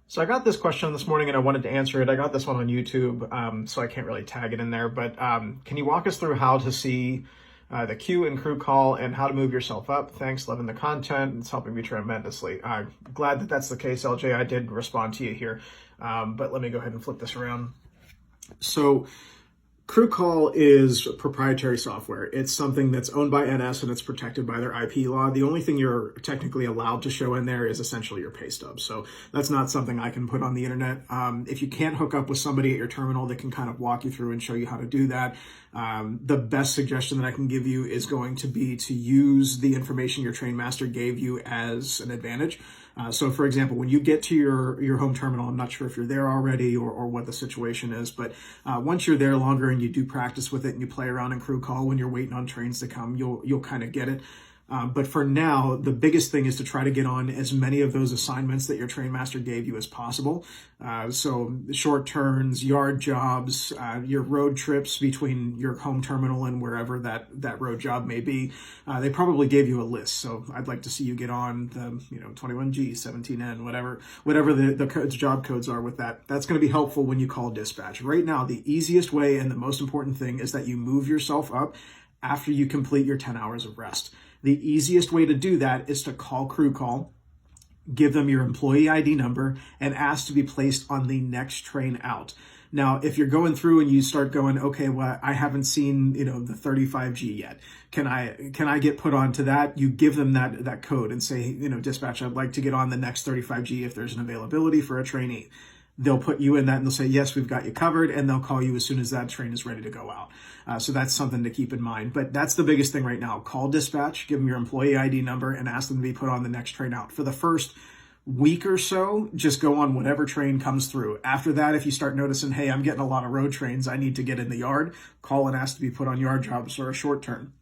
So I got this question this morning and I wanted to answer it. I got this one on YouTube, so I can't really tag it in there. But can you walk us through how to see the queue in Crewcall and how to move yourself up? Thanks, loving the content. It's helping me tremendously. I'm glad that that's the case, LJ. I did respond to you here, but let me go ahead and flip this around. So Crewcall is proprietary software. It's something that's owned by NS and it's protected by their IP law. The only thing you're technically allowed to show in there is essentially your pay stub. So that's not something I can put on the internet. If you can't hook up with somebody at your terminal that can kind of walk you through and show you how to do that, the best suggestion that I can give you is going to be to use the information your train master gave you as an advantage. So for example, when you get to your home terminal, I'm not sure if you're there already or what the situation is, but once you're there longer and you do practice with it and you play around in Crewcall when you're waiting on trains to come, you'll kind of get it. But for now, the biggest thing is to try to get on as many of those assignments that your train master gave you as possible. So short turns, yard jobs, your road trips between your home terminal and wherever that road job may be. They probably gave you a list. So I'd like to see you get on the 21G, 17N, whatever the job codes are with that. That's going to be helpful when you call dispatch. Right now, the easiest way and the most important thing is that you move yourself up after you complete your 10 hours of rest. The easiest way to do that is to call Crewcall, give them your employee ID number, and ask to be placed on the next train out. Now, if you're going through and you start going, okay, well, I haven't seen, the 35G yet. Can I get put onto that? You give them that code and say, dispatch, I'd like to get on the next 35G if there's an availability for a trainee. They'll put you in that and they'll say, yes, we've got you covered. And they'll call you as soon as that train is ready to go out. So that's something to keep in mind. But that's the biggest thing right now. Call dispatch, give them your employee ID number, and ask them to be put on the next train out. For the first week or so, just go on whatever train comes through. After that, if you start noticing, hey, I'm getting a lot of road trains, I need to get in the yard, call and ask to be put on yard jobs or a short turn,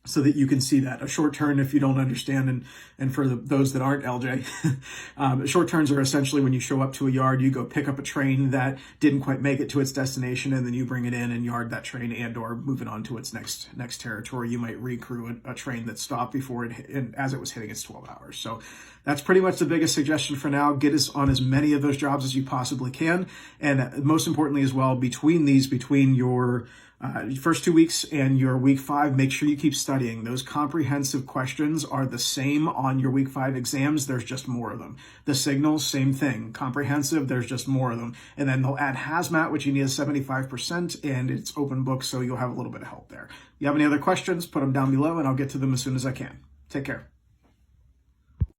so that you can see that. A short turn, if you don't understand, and for those that aren't LJ, short turns are essentially when you show up to a yard, you go pick up a train that didn't quite make it to its destination, and then you bring it in and yard that train and or move it on to its next territory. You might recrew a train that stopped before it hit, as it was hitting its 12 hours. So that's pretty much the biggest suggestion for now. Get us on as many of those jobs as you possibly can. And most importantly as well, between your first 2 weeks and your week 5, make sure you keep studying. Those comprehensive questions are the same on your week 5 exams. There's just more of them. The signals, same thing. Comprehensive, there's just more of them. And then they'll add hazmat, which you need a 75%, and it's open book, so you'll have a little bit of help there. If you have any other questions, put them down below, and I'll get to them as soon as I can. Take care.